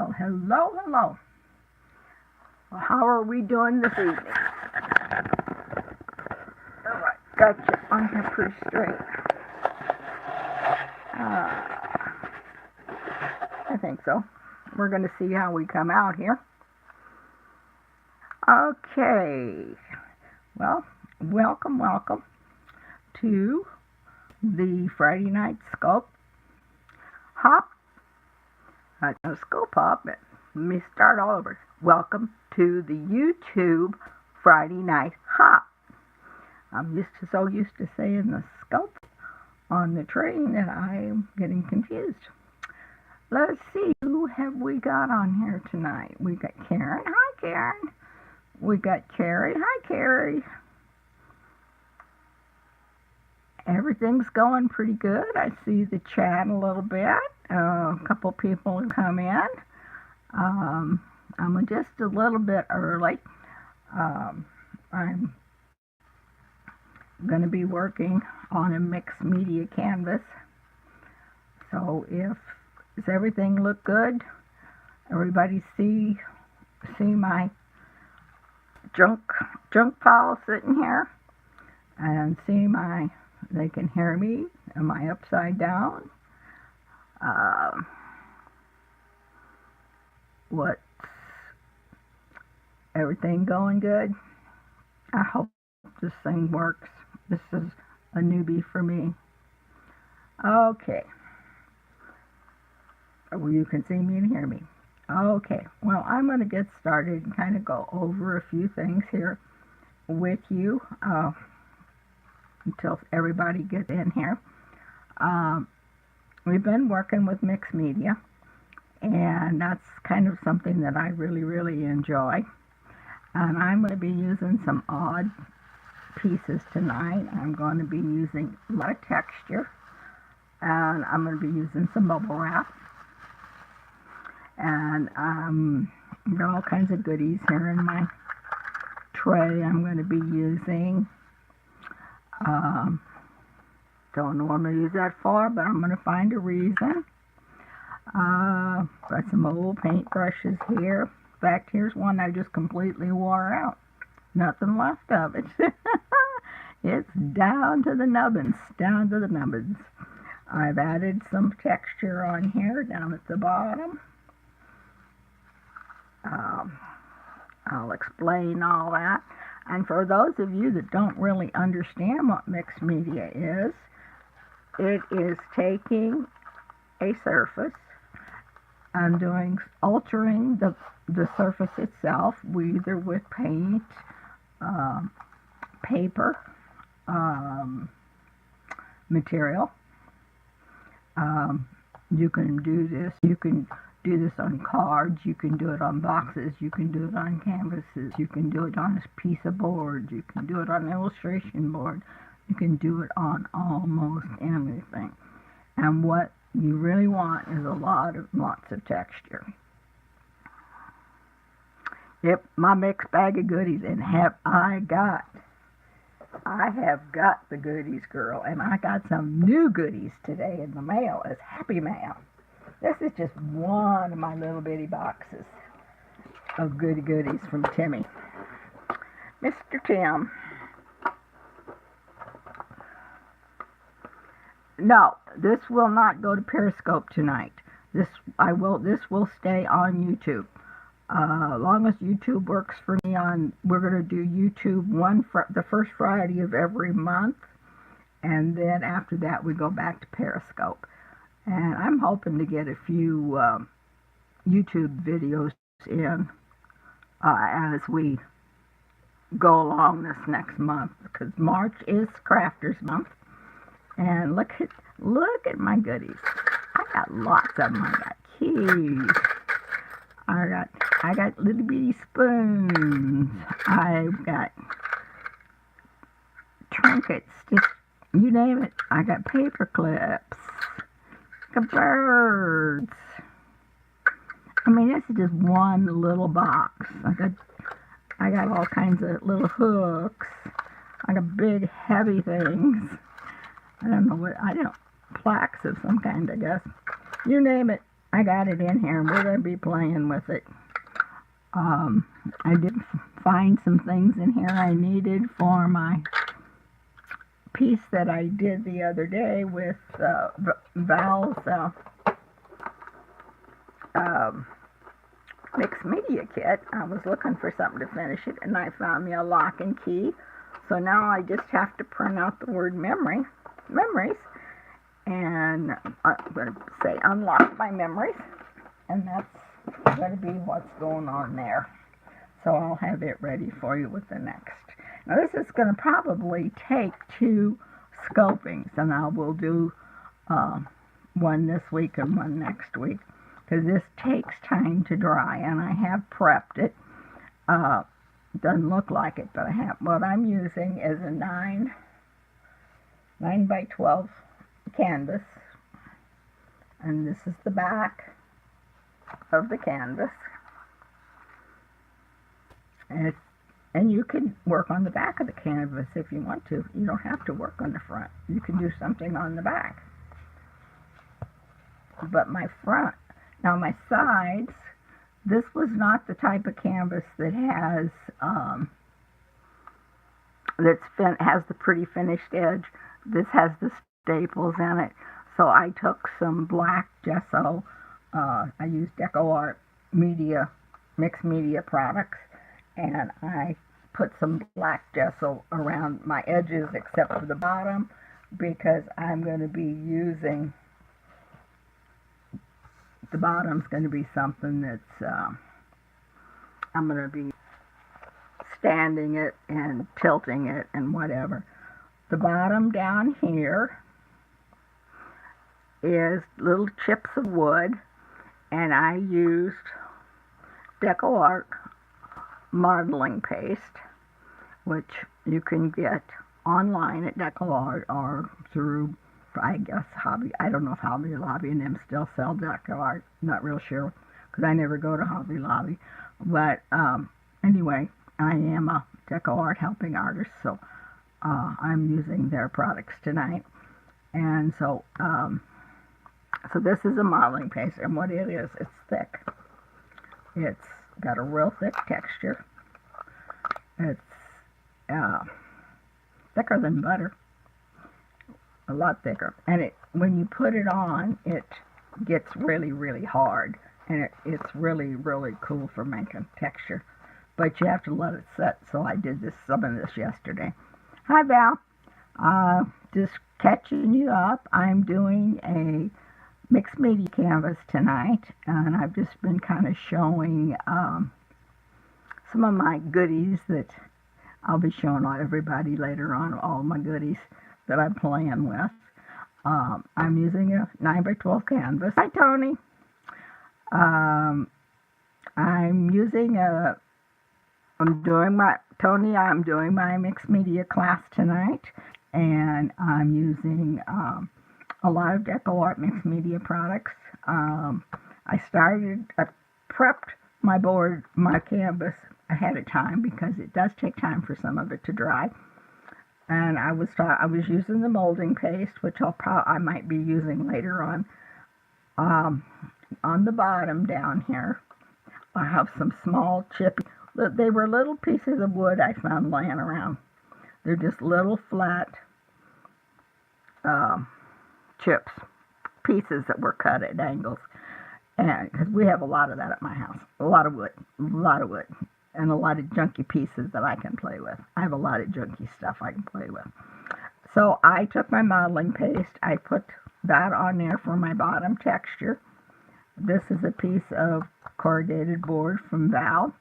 Well, hello, hello. Well, how are we doing this evening? All right, got you on here pretty straight. I think so. We're going to see how we come out here. Okay. Well, welcome to the Friday Night Scope Hop. No Scope Hop, but let me start all over. Welcome to the YouTube Friday Night Hop. I'm so used to saying the scope on the train that I'm getting confused. Let's see, who have we got on here tonight? We got Karen. Hi, Karen. We got Carrie. Hi, Carrie. Everything's going pretty good. I see the chat a little bit. A couple people come in. I'm just a little bit early. I'm going to be working on a mixed media canvas. So does everything look good? Everybody see my junk pile sitting here? And they can hear me. Am I upside down? What's everything going good? I hope this thing works. This is a newbie for me. Okay. You can see me and hear me. Okay. Well, I'm going to get started and kind of go over a few things here with you until everybody gets in here. We've been working with mixed media, and that's kind of something that I really, really enjoy. And I'm going to be using some odd pieces tonight. I'm going to be using a lot of texture, and I'm going to be using some bubble wrap. And I've got all kinds of goodies here in my tray I'm going to be using. Don't normally use that far, but I'm going to find a reason. Got some old paint brushes here. In fact, here's one I just completely wore out. Nothing left of it. It's down to the nubbins, I've added some texture on here down at the bottom. I'll explain all that. And for those of you that don't really understand what mixed media is, it is taking a surface and altering the surface itself, either with paint, paper, material. You can do this. You can do this on cards. You can do it on boxes. You can do it on canvases. You can do it on a piece of board. You can do it on an illustration board. You can do it on almost anything. And what you really want is lots of texture. Yep, my mixed bag of goodies, and I have got the goodies, girl, and I got some new goodies today in the mail as Happy Mail. This is just one of my little bitty boxes of goodies from Timmy. Mr. Tim. No, this will not go to Periscope tonight. This will stay on YouTube. As long as YouTube works for me we're going to do YouTube the first Friday of every month, and then after that we go back to Periscope. And I'm hoping to get a few YouTube videos in as we go along this next month, because March is Crafters Month. And look at my goodies. I got lots of them. I got keys. I got little bitty spoons. I've got trinkets, just you name it. I got paper clips. I got birds. I mean, this is just one little box. I got all kinds of little hooks. I got big heavy things. I don't know plaques of some kind, I guess. You name it, I got it in here, and we're going to be playing with it. I did find some things in here I needed for my piece that I did the other day with Val's mixed media kit. I was looking for something to finish it, and I found me a lock and key. So now I just have to print out the word memories, and I'm going to say unlock my memories, and that's going to be what's going on there. So I'll have it ready for you with the next. Now this is going to probably take 2 scopings, and I will do one this week and one next week, because this takes time to dry, and I have prepped it. Doesn't look like it, but I have. What I'm using is a 9 by 12 canvas, and this is the back of the canvas. And you can work on the back of the canvas if you want to. You don't have to work on the front. You can do something on the back. But my front, now my sides, this was not the type of canvas that has has the pretty finished edge. This has the staples in it. So I took some black gesso. I used DecoArt media, mixed media products, and I put some black gesso around my edges except for the bottom, because I'm going to be using, the bottom's going to be something that's, I'm going to be standing it and tilting it and whatever. The bottom down here is little chips of wood, and I used DecoArt modeling paste, which you can get online at DecoArt or through, I guess, Hobby. I don't know if Hobby Lobby and them still sell DecoArt. Not real sure, because I never go to Hobby Lobby. But anyway, I am a DecoArt helping artist, so I'm using their products tonight. And so, so this is a modeling paste, and what it is, it's thick. It's got a real thick texture. It's thicker than butter, a lot thicker. And when you put it on, it gets really, really hard, and it's really, really cool for making texture. But you have to let it set. So I did some of this yesterday. Hi, Val. Just catching you up. I'm doing a mixed media canvas tonight, and I've just been kind of showing some of my goodies that I'll be showing everybody later on, all my goodies that I'm playing with. I'm using a 9 by 12 canvas. Hi, Tony. I'm doing my mixed media class tonight, and I'm using a lot of DecoArt mixed media products. I prepped my canvas ahead of time, because it does take time for some of it to dry. And I was using the molding paste, which I might be using later on. On the bottom down here, I have some small chippy. They were little pieces of wood I found laying around. They're just little flat chips, pieces that were cut at angles. And because we have a lot of that at my house, a lot of wood, and a lot of junky pieces that I can play with. I have a lot of junky stuff I can play with. So I took my modeling paste, I put that on there for my bottom texture. This is a piece of corrugated board from Val's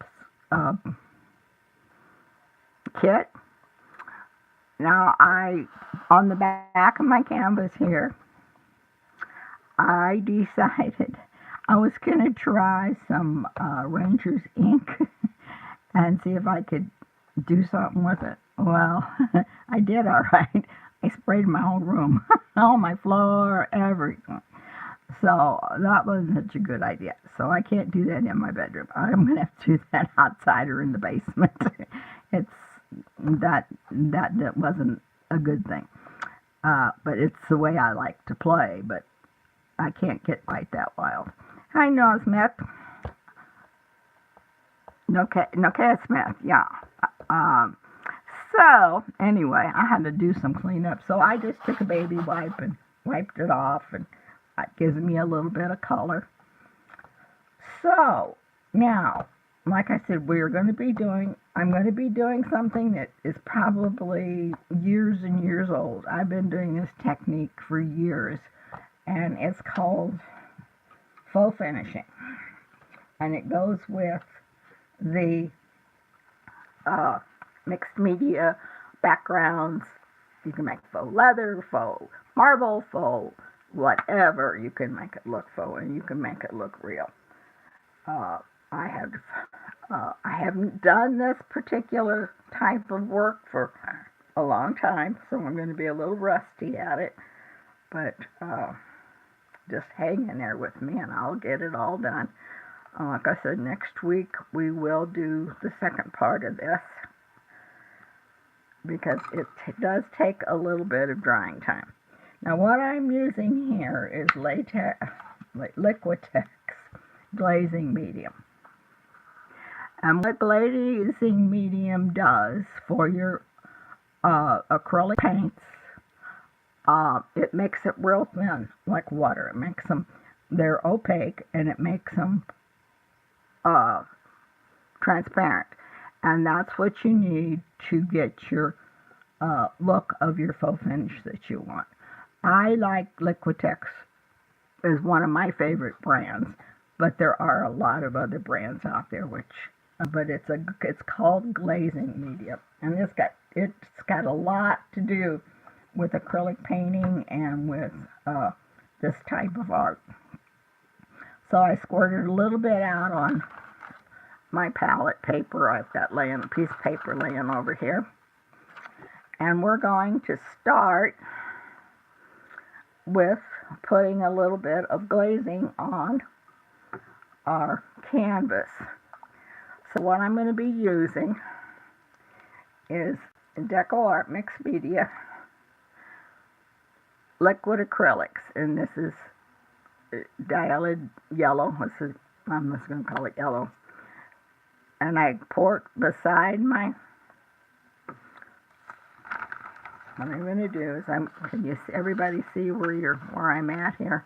kit. Now on the back of my canvas here, I decided I was going to try some Ranger's ink and see if I could do something with it. Well, I did all right. I sprayed my whole room, all my floor, everything. So that wasn't such a good idea. So I can't do that in my bedroom. I'm going to have to do that outside or in the basement. That wasn't a good thing. But it's the way I like to play, but I can't get quite that wild. Hi, Noah Smith. Nokia Smith, yeah. Um, so, anyway, I had to do some cleanup. So I just took a baby wipe and wiped it off, and it gives me a little bit of color. So, now, like I said, I'm going to be doing something that is probably years and years old. I've been doing this technique for years, and it's called faux finishing. And it goes with the mixed media backgrounds. You can make faux leather, faux marble, faux whatever. You can make it look faux, and you can make it look real. Uh, I have I haven't done this particular type of work for a long time, so I'm going to be a little rusty at it. But just hang in there with me, and I'll get it all done. Like I said, next week we will do the second part of this, because it does take a little bit of drying time. Now, what I'm using here is Liquitex glazing medium. And what glazing medium does for your acrylic paints, it makes it real thin, like water. It makes them, they're opaque, and it makes them transparent. And that's what you need to get your look of your faux finish that you want. I like Liquitex is one of my favorite brands, but there are a lot of other brands out there but it's called glazing medium, and it's got a lot to do with acrylic painting and with this type of art. So I squirted a little bit out on my palette paper. I've got a piece of paper laying over here, and we're going to start with putting a little bit of glazing on our canvas. So what I'm going to be using is Deco Art Mixed Media liquid acrylics, and this is dialed yellow. I'm just going to call it yellow. And I pour it beside my. What I'm going to do is everybody see where I'm at here?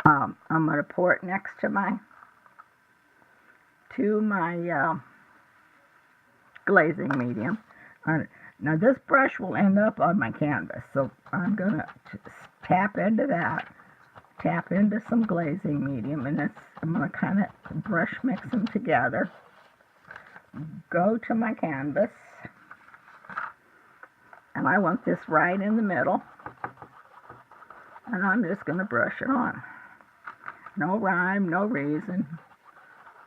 I'm going to pour it next to my glazing medium. Now this brush will end up on my canvas, so I'm going to tap into some glazing medium, and I'm going to kind of brush mix them together. Go to my canvas, and I want this right in the middle, and I'm just going to brush it on. No rhyme, no reason.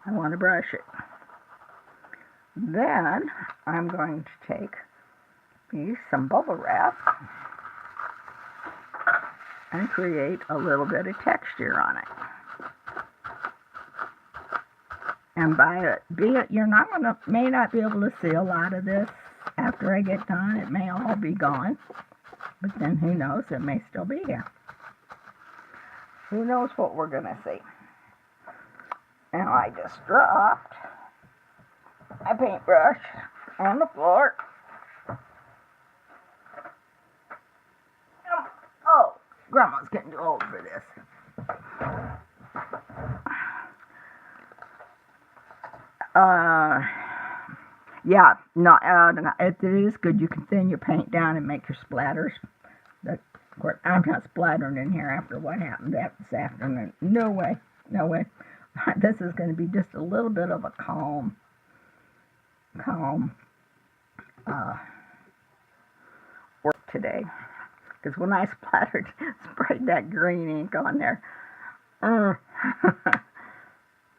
I want to brush it. Then I'm going to take some bubble wrap and create a little bit of texture on it. And may not be able to see a lot of this after I get done. It may all be gone, but then who knows? It may still be here. Who knows what we're going to see? Now I just dropped my paintbrush on the floor. Oh, Grandma's getting too old for this. Yeah, no, it is good. You can thin your paint down and make your splatters. Of course, I'm not splattering in here after what happened this afternoon. No way, no way. This is going to be just a little bit of a calm work today. Because when I sprayed that green ink on there,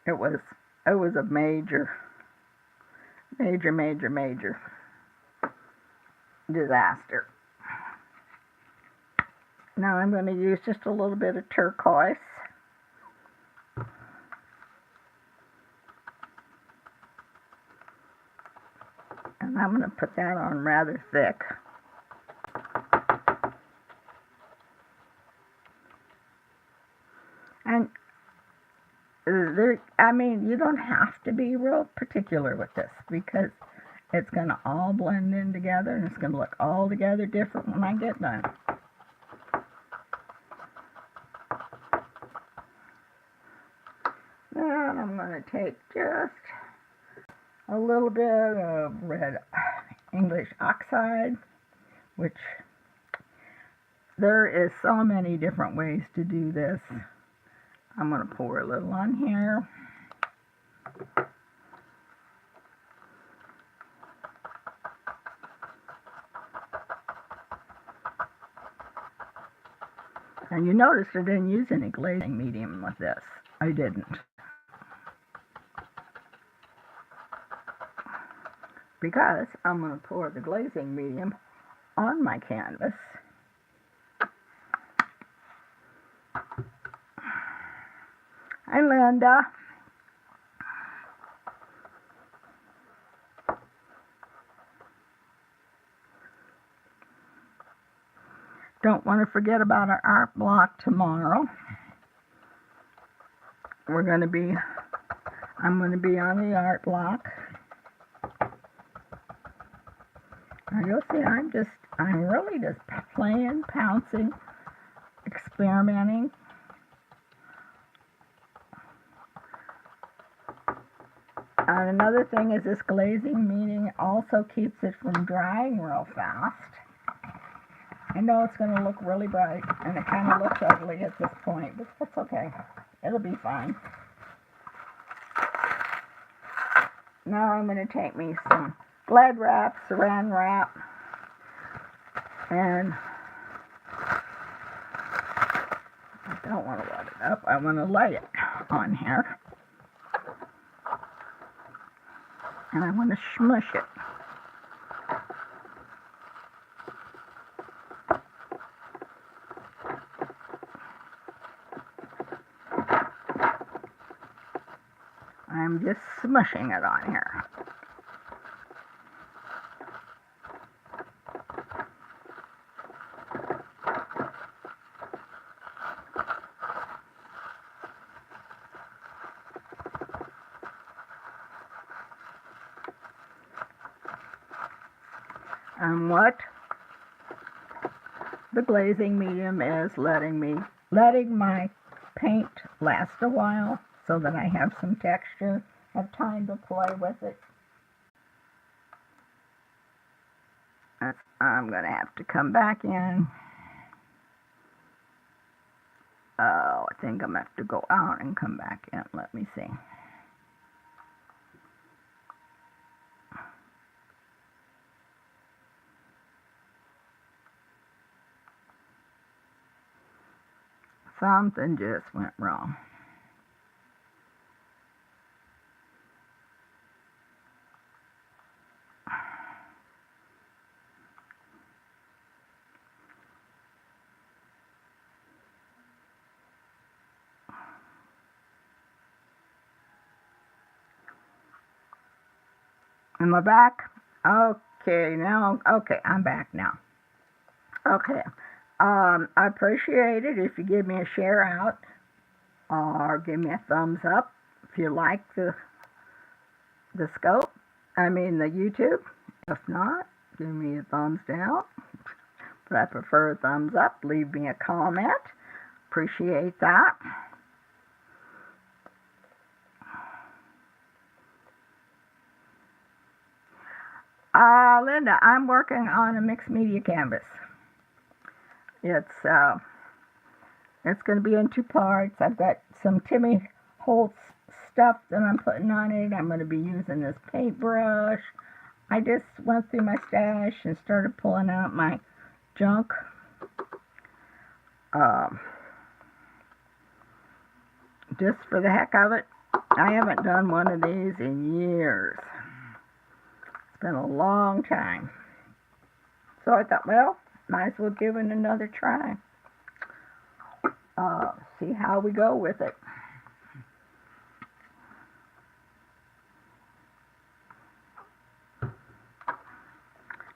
it was a major disaster. Now I'm going to use just a little bit of turquoise. And I'm going to put that on rather thick. And I mean, you don't have to be real particular with this because it's going to all blend in together and it's going to look all together different when I get done. Then I'm going to take just a little bit of red English oxide, which there is so many different ways to do this. I'm going to pour a little on here. And you notice I didn't use any glazing medium with this. I didn't. Because I'm going to pour the glazing medium on my canvas. Hi, Linda. Don't want to forget about our art block tomorrow. I'm going to be on the art block. Now you'll see I'm really just playing, pouncing, experimenting. And another thing is this glazing medium also keeps it from drying real fast. I know it's going to look really bright, and it kind of looks ugly at this point, but that's okay. It'll be fine. Now I'm going to take me some Glad wrap, saran wrap, and I don't want to wet it up. I want to lay it on here. And I want to smush it. I'm just smushing it on here. And what the glazing medium is letting my paint last a while so that I have some texture, have time to play with it. I'm going to have to come back in. Oh, I think I'm going to have to go out and come back in. Let me see. Something just went wrong. Am I back? Okay, I'm back now. Okay. I appreciate it if you give me a share out or give me a thumbs up if you like the scope. The YouTube. If not, give me a thumbs down. But I prefer a thumbs up. Leave me a comment. Appreciate that. Linda, I'm working on a mixed media canvas. It's going to be in 2 parts. I've got some Timmy Holtz stuff that I'm putting on it. I'm going to be using this paintbrush. I just went through my stash and started pulling out my junk. Just for the heck of it. I haven't done one of these in years. It's been a long time. So I thought, well, might as well give it another try. See how we go with it.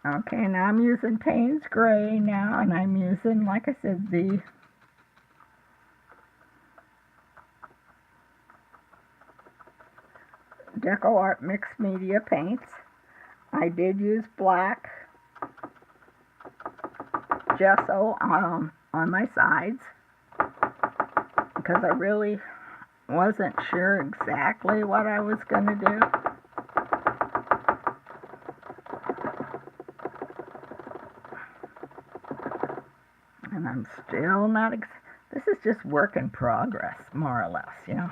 Okay, now I'm using Payne's Gray now, and I'm using, like I said, the Deco Art Mixed Media paints. I did use black gesso on my sides because I really wasn't sure exactly what I was going to do. And I'm still not, this is just work in progress, more or less, you know.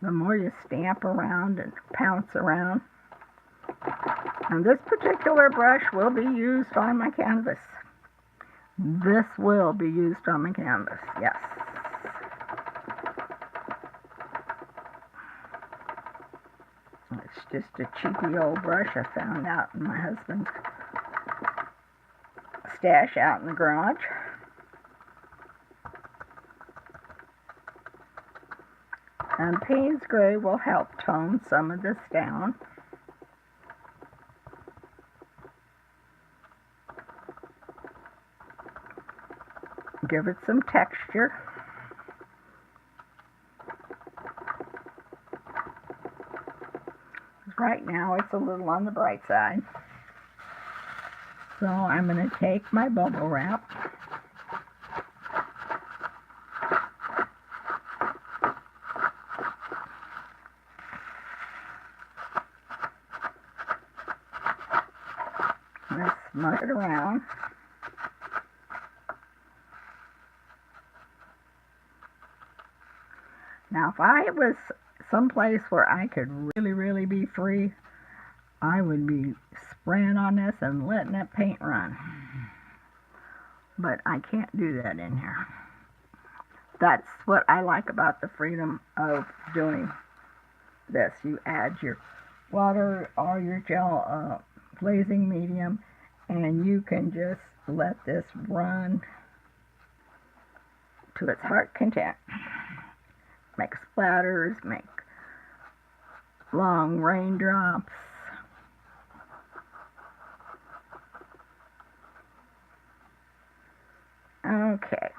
The more you stamp around and pounce around. And this particular brush will be used on my canvas. This will be used on my canvas, yes. It's just a cheapy old brush I found out in my husband's stash out in the garage. And Payne's Gray will help tone some of this down. Give it some texture. Right now it's a little on the bright side. So I'm going to take my bubble wrap. Let's smudge it around. Now, if I was someplace where I could really be free, I would be spraying on this and letting that paint run. But I can't do that in here. That's what I like about the freedom of doing this. You add your water or your gel glazing medium, and you can just let this run to its heart content. Make splatters, make long raindrops. Okay,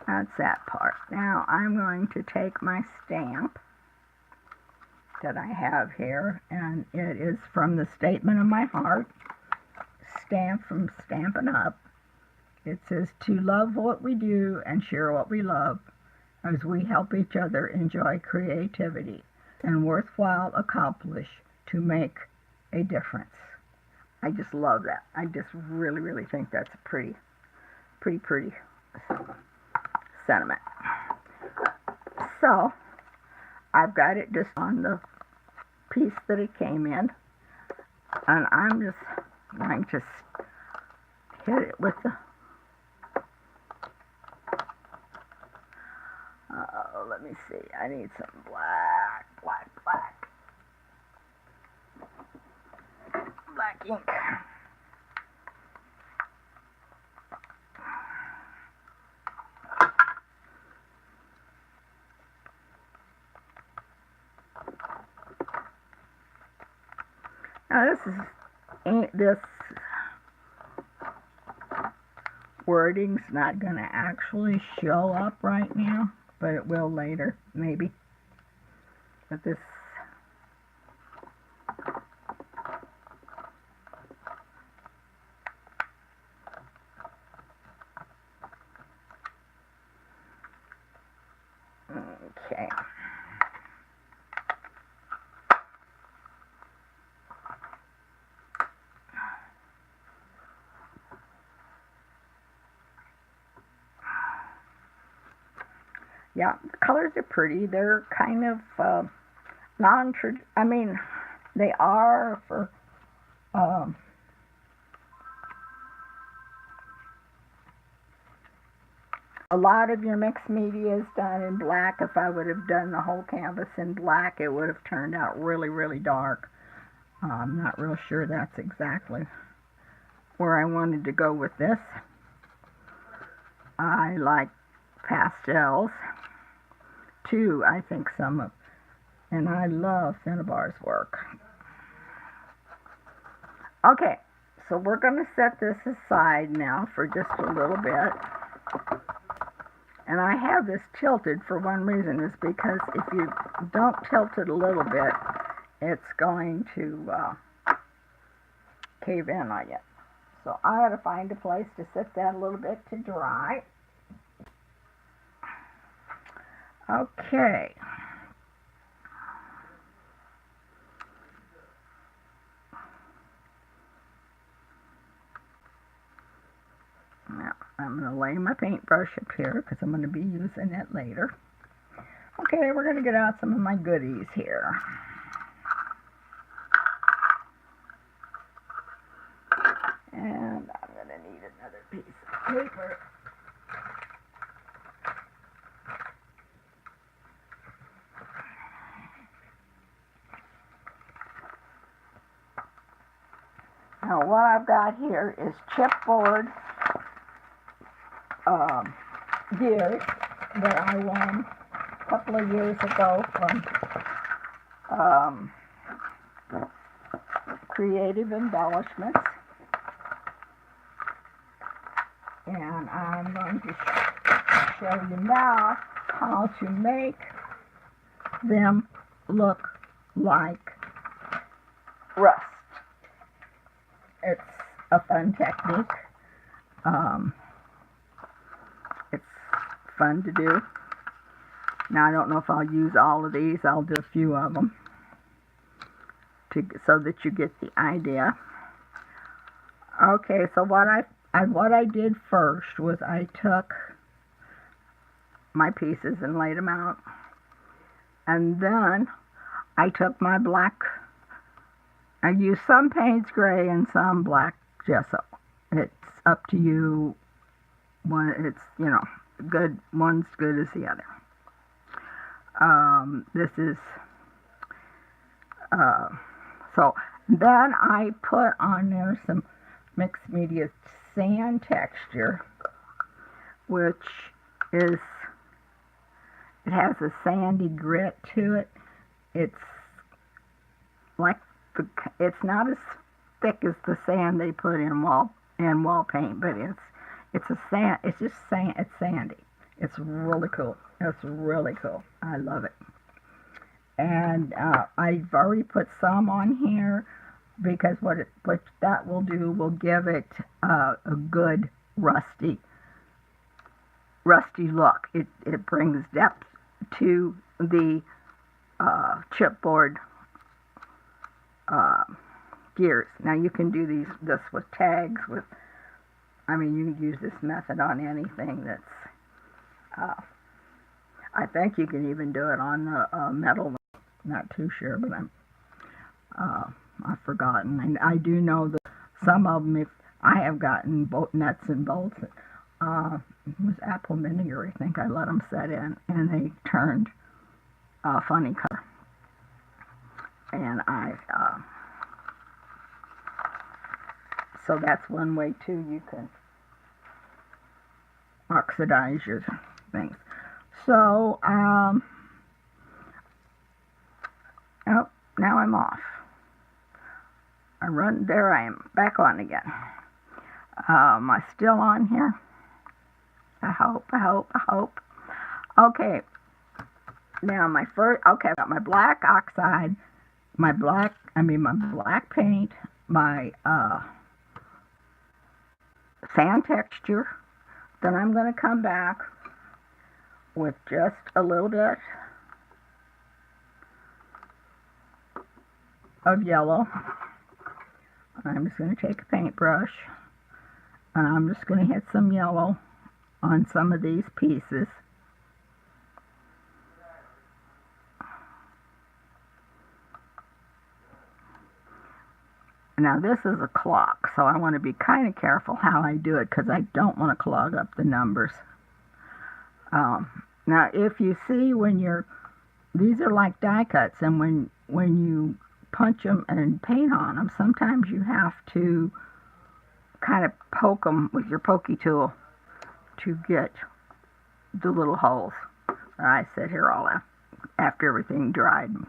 that's that part. Now I'm going to take my stamp that I have here, and it is from the Statement of My Heart, stamp from Stampin' Up. It says, "To love what we do and share what we love, as we help each other enjoy creativity and worthwhile accomplish to make a difference." I just love that. I just really think that's a pretty sentiment. So I've got it just on the piece that it came in, and I'm just going to hit it with the let me see, I need some black ink. Now this wording's not going to actually show up right now, but it will later, maybe. But this, okay. Yeah, the colors are pretty. They're kind of I mean, they are for a lot of your mixed media is done in black. If I would have done the whole canvas in black, it would have turned out really dark. I'm not real sure that's exactly where I wanted to go with this. I like pastels too. I think and I love Cinnabar's work. Okay, So we're going to set this aside now for just a little bit. And I have this tilted for one reason, is because if you don't tilt it a little bit, it's going to cave in on you. So I got to find a place to set that a little bit to dry. Okay. Now, I'm going to lay my paintbrush up here because I'm going to be using it later. Okay, we're going to get out some of my goodies here. And I'm going to need another piece of paper. Now, what I've got here is chipboard gears that I won a couple of years ago from Creative Embellishments. And I'm going to show you now how to make them look like rust. It's a fun technique. It's fun to do. Now, I don't know if I'll use all of these. I'll do a few of them so that you get the idea. Okay, so what I did first was I took my pieces and laid them out. And then I took my black, I used some Payne's Gray and some black gesso. It's up to you. It's, you know, good. One's good as the other. This is, so then I put on there some mixed media sand texture, which is, it has a sandy grit to it. It's like it's not as thick as the sand they put in wall paint, but it's a sand. It's just sand. It's sandy. It's really cool. It's really cool. I love it. And I've already put some on here because what that will do will give it a good rusty look. It brings depth to the chipboard gears. Now you can do this with tags. I mean, you can use this method on anything that's. I think you can even do it on the metal. Not too sure, but I've forgotten. And I do know that some of them, if I have gotten both nuts and bolts, it was apple vinegar, I think I let them set in, and they turned a funny color. And so that's one way too you can oxidize your things. So, oh, now I'm off. There I am, back on again. Am I still on here? I hope. Okay, now okay, I've got my black oxide, my black paint, my sand texture. Then I'm going to come back with just a little bit of yellow. I'm just going to take a paintbrush and I'm just going to hit some yellow on some of these pieces. Now this is a clock, so I want to be kind of careful how I do it because I don't want to clog up the numbers. Now if you see these are like die cuts, and when you punch them and paint on them, sometimes you have to kind of poke them with your pokey tool to get the little holes. I sit here all after everything dried and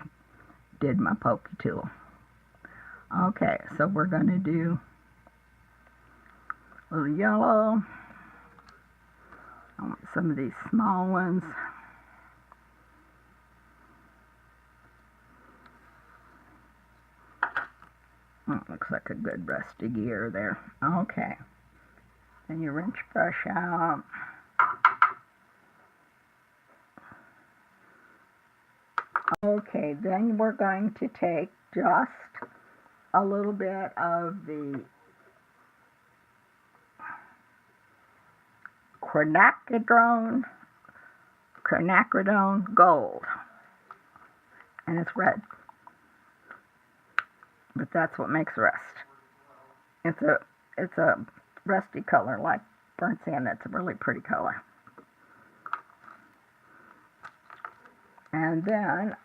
did my pokey tool. Okay, so we're going to do A little yellow. I want some of these small ones. Oh, looks like a good rusty gear there. Okay. Then you rinse brush out. Okay, then we're going to take just a little bit of the quinacridone gold, and it's red, but that's what makes rust. It's a rusty color like burnt sand. It's a really pretty color. And then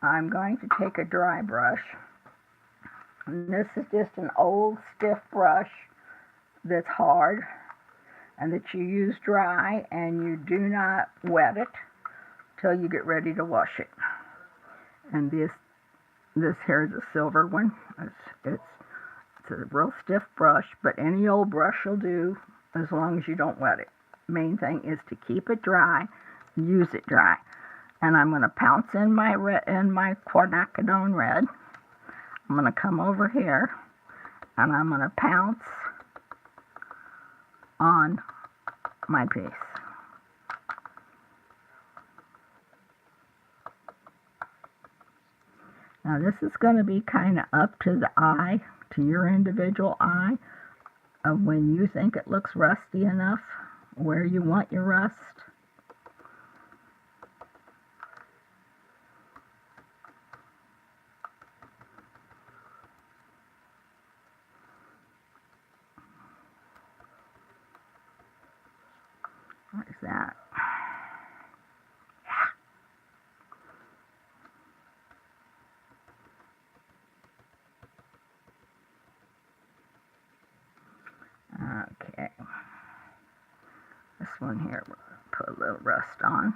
I'm going to take a dry brush. And this is just an old stiff brush that's hard and that you use dry, and you do not wet it till you get ready to wash it. And this here is a silver one. It's a real stiff brush, but any old brush will do as long as you don't wet it. Main thing is to keep it dry, use it dry. And I'm going to pounce in my quinacridone red. I'm going to come over here and I'm going to pounce on my piece. Now this is going to be kind of up to the eye, to your individual eye, of when you think it looks rusty enough, where you want your rust. What is that? Okay. This one here, we'll put a little rust on.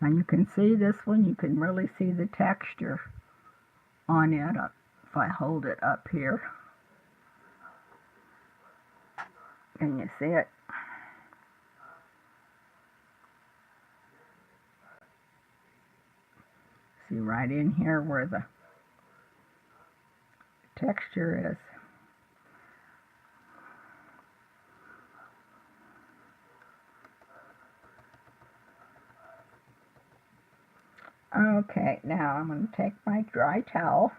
And you can see this one, you can really see the texture on it if I hold it up here. Can you see it? See right in here where the texture is. Okay, now I'm going to take my dry towel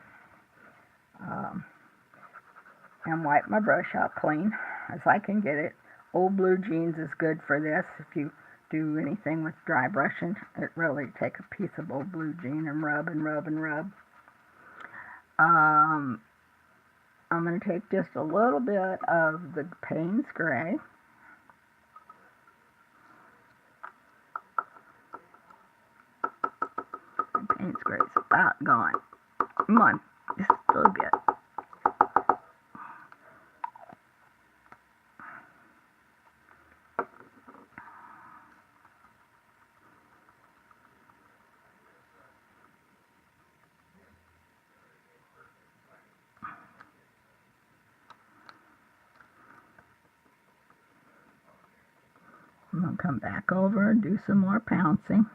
and wipe my brush out clean as I can get it. Old blue jeans is good for this. If you do anything with dry brushing, it really take a piece of old blue jean and rub and rub and rub. I'm going to take just a little bit of the Payne's Gray. Payne's Gray's about gone. Come on, just a little bit. I'm going to come back over and do some more pouncing.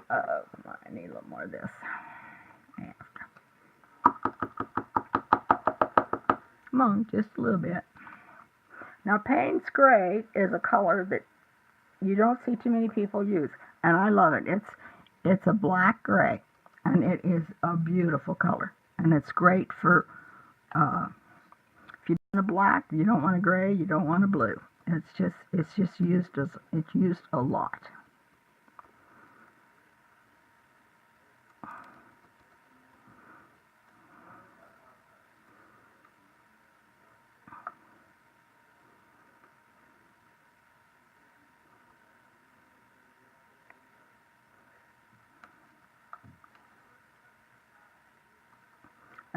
Oh, come on, I need a little more of this. Come on, just a little bit. Now, Payne's Gray is a color that you don't see too many people use, and I love it. It's a black gray, and it is a beautiful color, and it's great for if you want a black, you don't want a gray, you don't want a blue. It's just used a lot.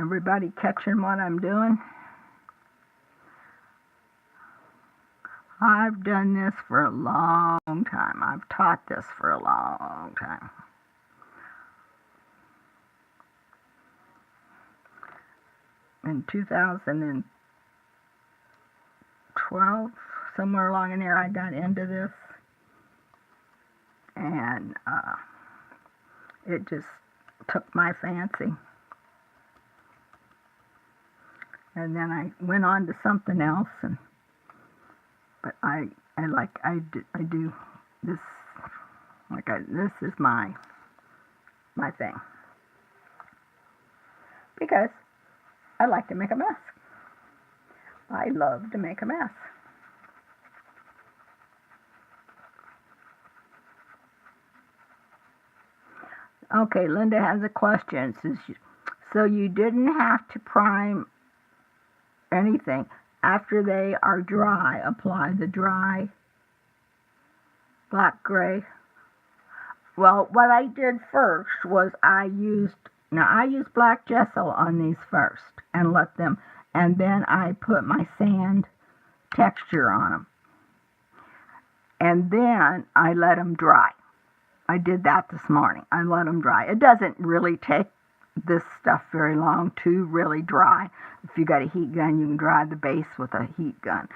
Everybody catching what I'm doing? I've done this for a long time. I've taught this for a long time. In 2012, somewhere along in there, I got into this, and it just took my fancy. And then I went on to something else, but I do this, this is my thing, because I like to make a mess. I love to make a mess. Okay, Linda has a question. So you didn't have to prime anything. After they are dry, apply the dry black gray. Well, what I did first was I used black gesso on these first and then I put my sand texture on them. And then I let them dry. I did that this morning. I let them dry. It doesn't really take this stuff very long to really dry. If you got a heat gun, you can dry the base with a heat gun.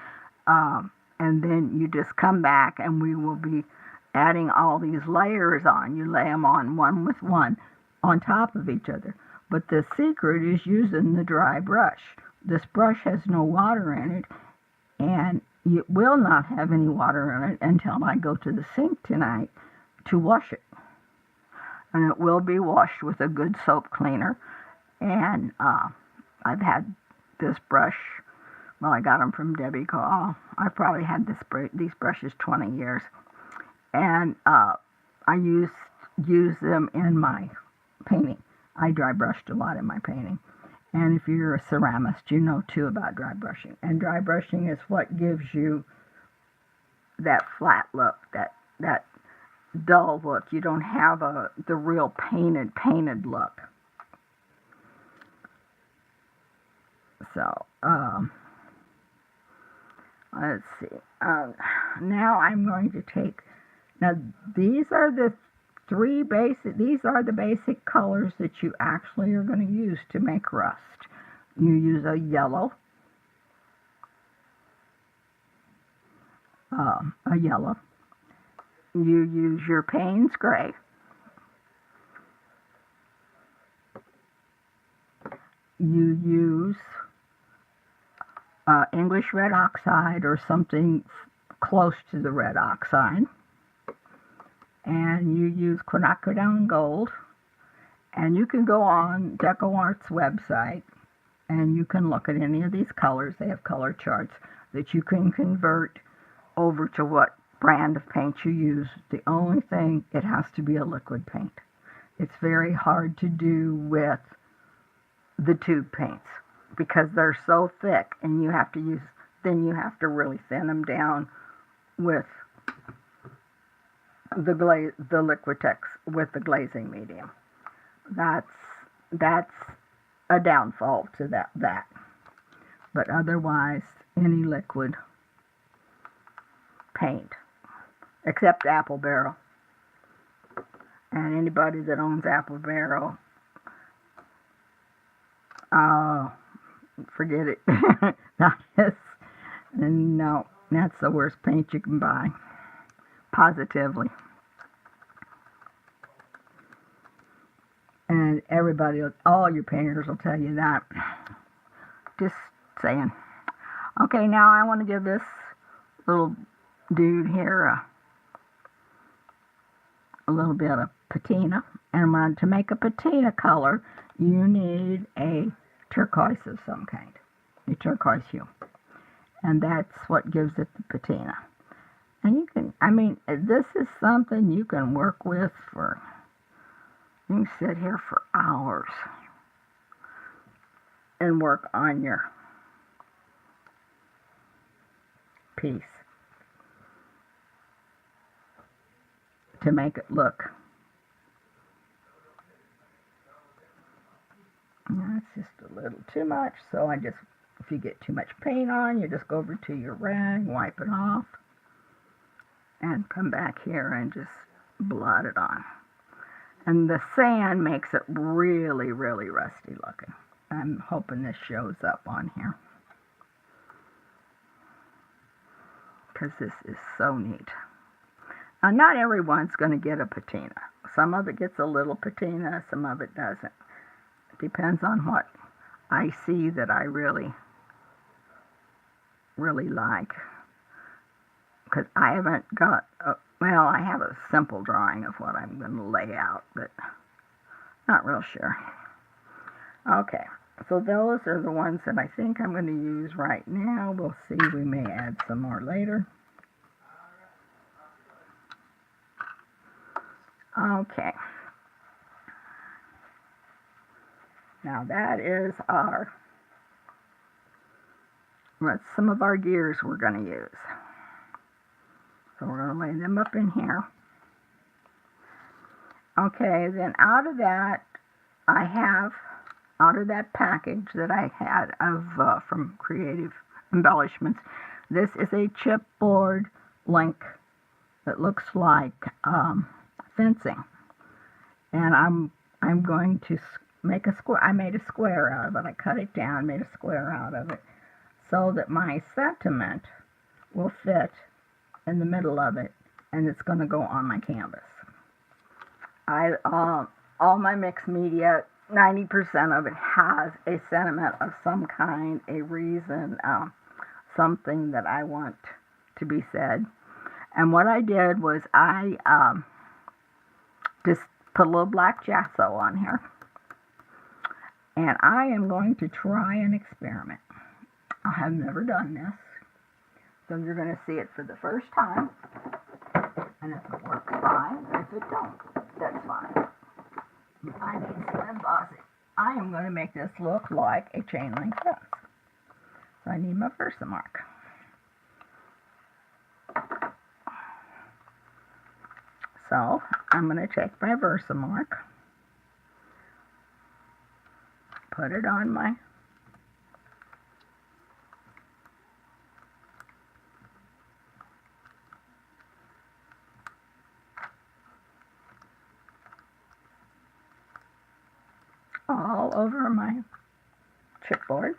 And then you just come back and we will be adding all these layers on. You lay them on one with one on top of each other. But the secret is using the dry brush. This brush has no water in it, and it will not have any water in it until I go to the sink tonight to wash it. And it will be washed with a good soap cleaner. And I've had this brush, well, I got them from Debbie Call. I've probably had these brushes 20 years. And I use them in my painting. I dry brushed a lot in my painting. And if you're a ceramist, you know too about dry brushing. And dry brushing is what gives you that flat look, that dull look. You don't have the real painted look. So, let's see. Now I'm going to take, now these are the basic colors that you actually are going to use to make rust. You use a yellow, You use your Payne's Gray. You use English red oxide or something close to the red oxide. And you use quinacridone gold. And you can go on DecoArt's website and you can look at any of these colors. They have color charts that you can convert over to what brand of paint you use. The only thing, it has to be a liquid paint. It's very hard to do with the tube paints because they're so thick, and you have to really thin them down with the Liquitex with the glazing medium. That's a downfall to that. But otherwise, any liquid paint, except Apple Barrel. And anybody that owns Apple Barrel, forget it. No, that's the worst paint you can buy. Positively. And all your painters will tell you that. Just saying. Okay, now I want to give this little dude here a little bit of patina. And to make a patina color, you need a turquoise of some kind, a turquoise hue. And that's what gives it the patina. And this is something you can work with you can sit here for hours and work on your piece to make it look. That's just a little too much, so I just If you get too much paint on, you just go over to your rag, wipe it off, and come back here and just blot it on. And the sand makes it really, really rusty looking. I'm hoping this shows up on here, because this is so neat. Now, not everyone's going to get a patina. Some of it gets a little patina, some of it doesn't. It depends on what I see that I really, really like. Because I haven't got, well, I have a simple drawing of what I'm going to lay out, but not real sure. Okay, so those are the ones that I think I'm going to use right now. We'll see, we may add some more later. Okay. Now that is some of our gears we're going to use. So we're going to lay them up in here. Okay, then out of that package that I had of from Creative Embellishments, this is a chipboard link that looks like fencing, and I'm going to make a square. I made a square out of it. I cut it down, made a square out of it, so that my sentiment will fit in the middle of it, and it's going to go on my canvas. All my mixed media, 90% of it has a sentiment of some kind, a reason, something that I want to be said. And what I did was I just put a little black gesso on here, and I am going to try an experiment. I have never done this, so you're going to see it for the first time, and if it works, fine. If it don't, that's fine. I need to emboss it. I am going to make this look like a chain link fence. So I need my Versamark. So I'm going to take my Versamark, put it on my all over my chipboard.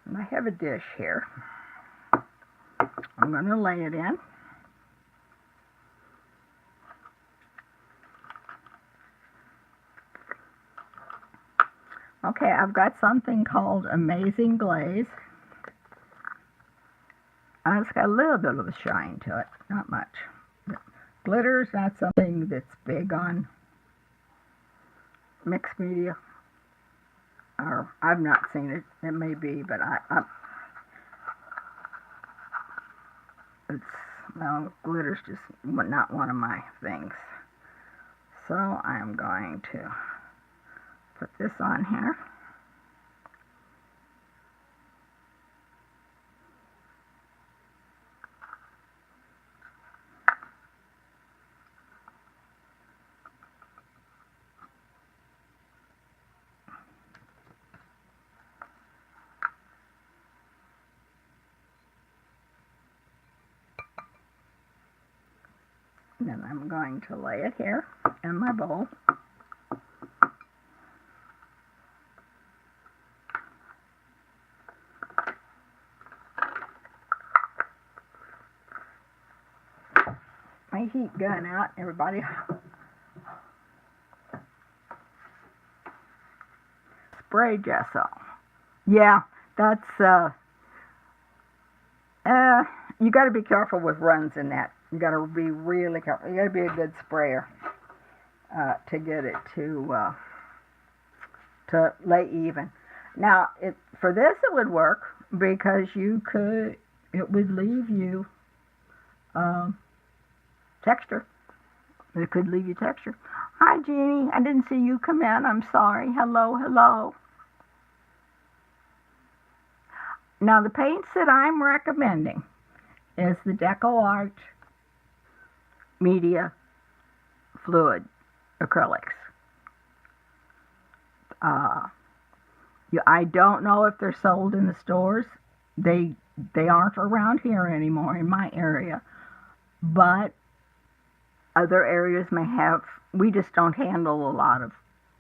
And I have a dish here. I'm going to lay it in. Okay, I've got something called Amazing Glaze. It's got a little bit of a shine to it, not much. Glitter is not something that's big on mixed media. Or I've not seen it. It may be, but glitter's just not one of my things. So I'm going to put this on here. Then I'm going to lay it here in my bowl. My heat gun out, everybody. Spray gesso. Yeah, that's, you got to be careful with runs in that. You got to be really careful. You got to be a good sprayer to get it to lay even. Now, for this it would work because it would leave you texture. It could leave you texture. Hi, Jeannie. I didn't see you come in. I'm sorry. Hello, hello. Now the paints that I'm recommending is the Deco Art Media Fluid Acrylics. I don't know if they're sold in the stores. They aren't around here anymore in my area, but other areas may have. We just don't handle a lot of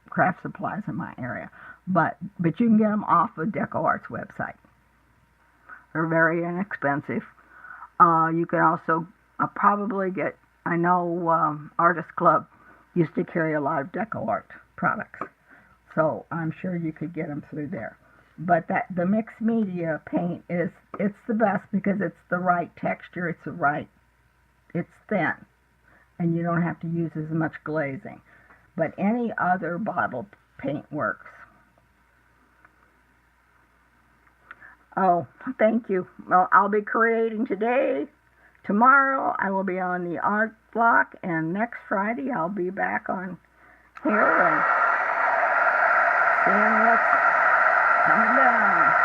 craft supplies in my area, but you can get them off of Deco Art's website. They're very inexpensive. You can also probably get. I know Artist Club used to carry a lot of Deco Art products, so I'm sure you could get them through there. But the mixed media paint it's the best because it's the right texture. It's thin, and you don't have to use as much glazing. But any other bottle paint works. Oh, thank you. Well, I'll be creating today. Tomorrow I will be on the art block, and next Friday I'll be back on here and seeing what's coming down.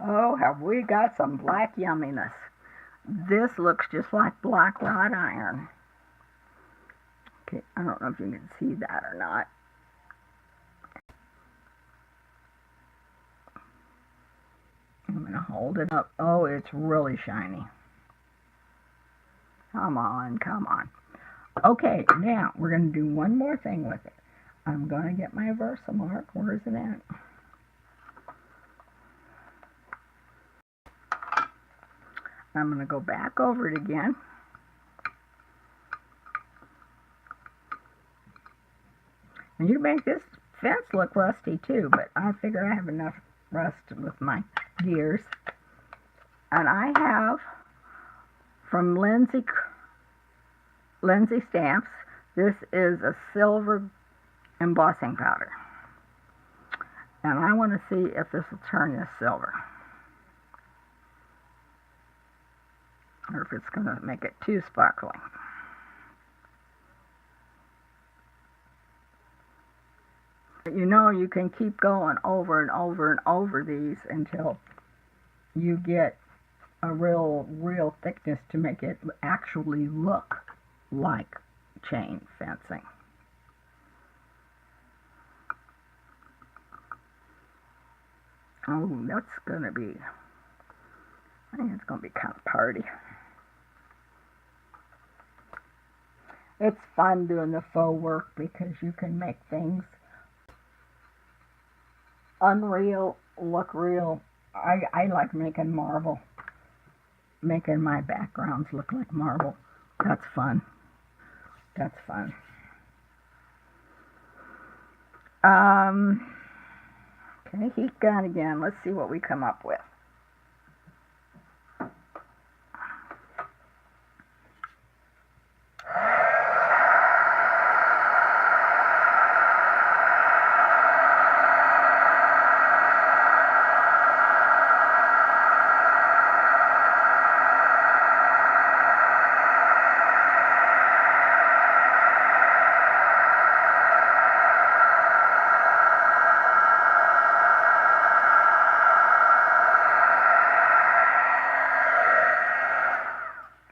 Oh, have we got some black yumminess. This looks just like black wrought iron. Okay, I don't know if you can see that or not. I'm going to hold it up. Oh, it's really shiny. Come on, come on. Okay, now we're going to do one more thing with it. I'm going to get my Versamark. Where is it at? I'm going to go back over it again. And you make this fence look rusty too, but I figure I have enough rust with my gears. And I have from Lindsay Stamps, this is a silver embossing powder. And I want to see if this will turn this silver. Or if it's going to make it too sparkling. But you know, you can keep going over and over and over these until you get a real thickness to make it actually look like chain fencing. Oh, that's going to be, I think it's going to be kind of party. It's fun doing the faux work because you can make things unreal look real. I like making marble, making my backgrounds look like marble. That's fun. That's fun. Okay, heat gun again. Let's see what we come up with.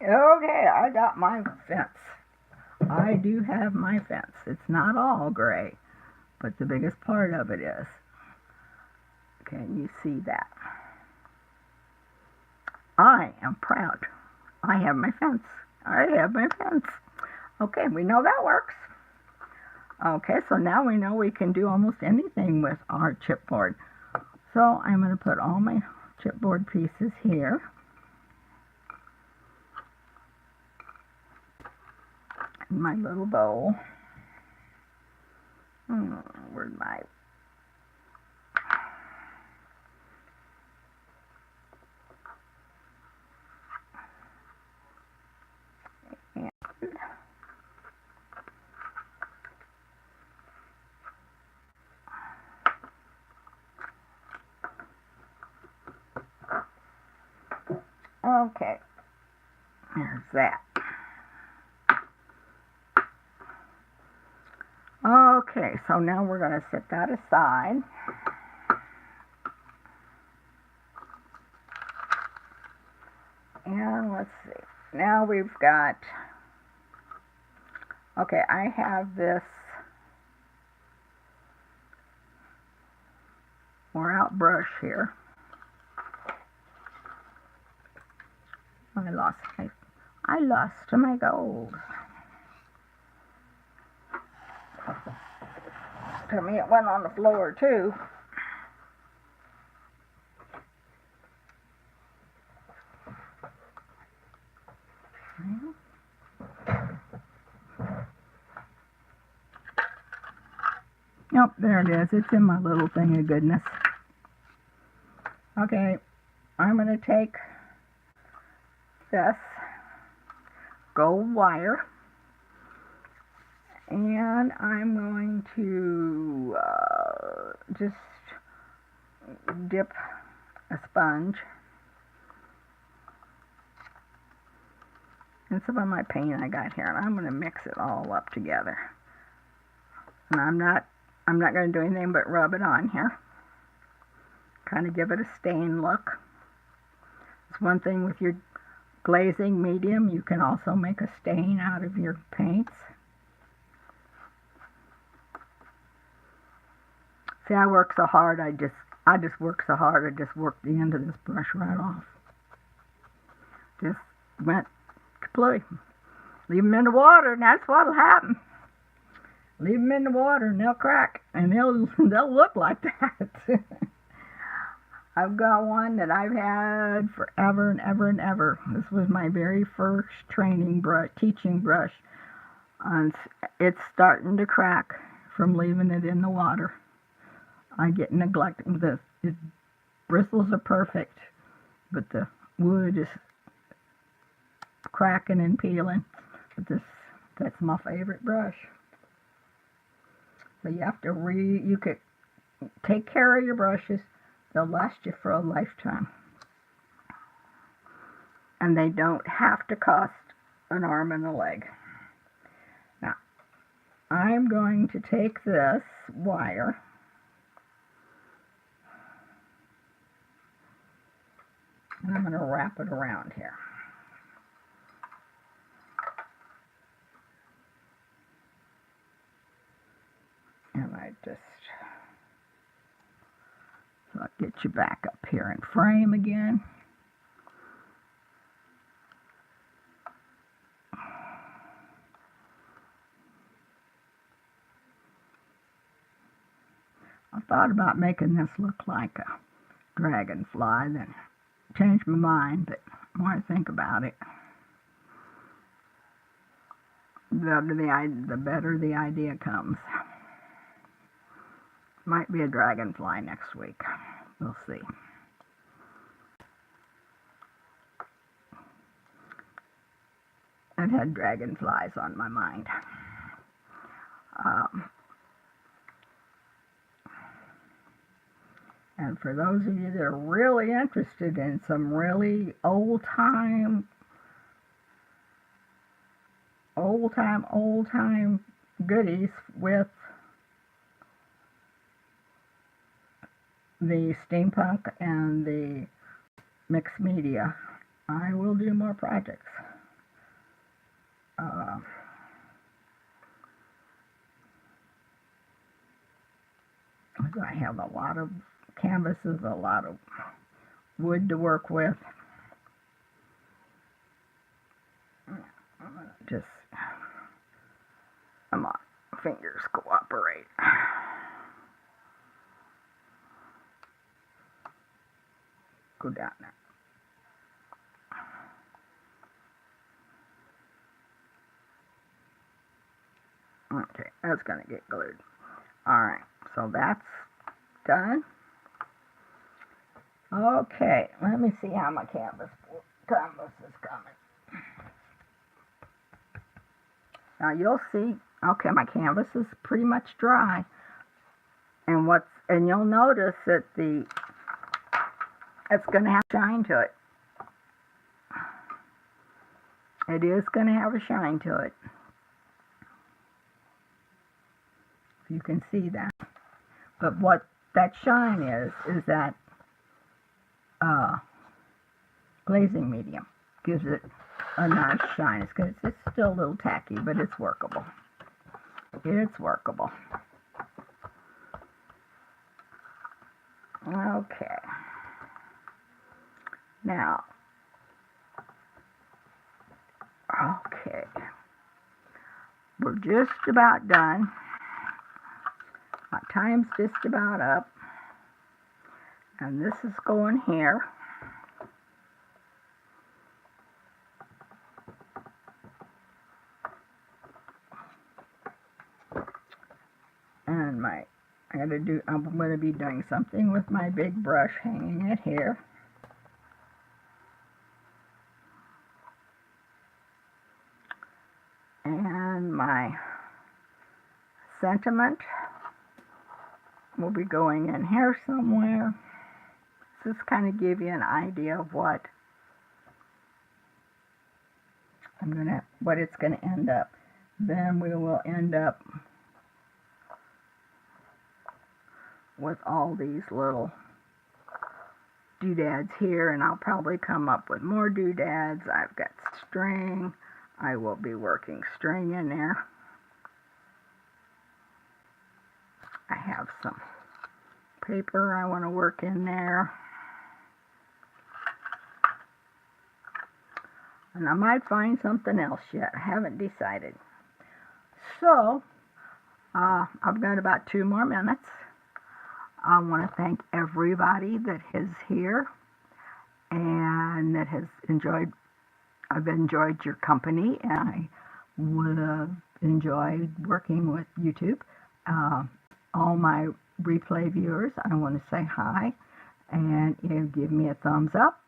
Okay, I got my fence. I do have my fence. It's not all gray, but the biggest part of it is. Can you see that? I am proud. I have my fence. I have my fence. Okay, we know that works. Okay, so now we know we can do almost anything with our chipboard. So I'm going to put all my chipboard pieces here. In my little bowl. Where'd my... Okay, there's that. Okay, so now we're going to set that aside. And let's see. Now we've got, okay, I have this wore out brush here. I lost my gold. Tell me it went on the floor too. Nope, there it is. It's in my little thing of goodness. Okay, I'm going to take this gold wire and I'm going to just dip a sponge in some of my paint I got here, and I'm going to mix it all up together. And I'm not going to do anything but rub it on here. Kind of give it a stain look. It's one thing with your glazing medium, you can also make a stain out of your paints. See, I work so hard, I just work so hard, I just worked the end of this brush right off. Just went kaploy. Leave them in the water, and that's what'll happen. Leave them in the water, and they'll crack, and they'll look like that. I've got one that I've had forever and ever and ever. This was my very first teaching brush. And it's starting to crack from leaving it in the water. I get neglected. The bristles are perfect, but the wood is cracking and peeling. But that's my favorite brush. So you have to you could take care of your brushes. They'll last you for a lifetime. And they don't have to cost an arm and a leg. Now, I'm going to take this wire and I'm going to wrap it around here. And so I'll get you back up here in frame again. I thought about making this look like a dragonfly, then changed my mind, but the more I think about it, the better the idea comes. Might be a dragonfly next week. We'll see. I've had dragonflies on my mind. And for those of you that are really interested in some really old-time goodies with the steampunk and the mixed media, I will do more projects. I have a lot of canvases, a lot of wood to work with. Just, come on, fingers cooperate. Go down there. Okay, that's going to get glued. Alright, so that's done. Okay, let me see how my canvas is coming. Now you'll see, okay, my canvas is pretty much dry. And you'll notice that it's going to have shine to it. It is going to have a shine to it. You can see that. But what that shine is that glazing medium. Gives it a nice shine. It's still a little tacky, but it's workable. It's workable. Okay. Now, okay. We're just about done. My time's just about up. And this is going here. And I'm going to be doing something with my big brush, hanging it here. And my sentiment will be going in here somewhere. Just kind of give you an idea of what it's gonna end up. Then we will end up with all these little doodads here, and I'll probably come up with more doodads. I've got string. I will be working string in there. I have some paper I want to work in there. And I might find something else yet. I haven't decided. So, I've got about 2 more minutes. I want to thank everybody that is here and that has enjoyed. I've enjoyed your company, and I would have enjoyed working with YouTube. All my replay viewers, I want to say hi, and give me a thumbs up,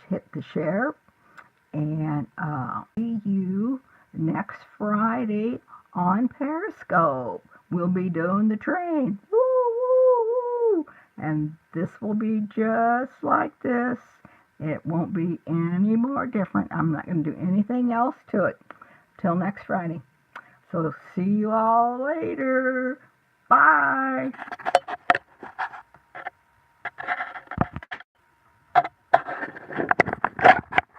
hit the share, and see you next Friday on Periscope. We'll be doing the train. Woo, woo, woo. And this will be just like this. It won't be any more different. I'm not going to do anything else to it till next Friday. So see you all later. Bye.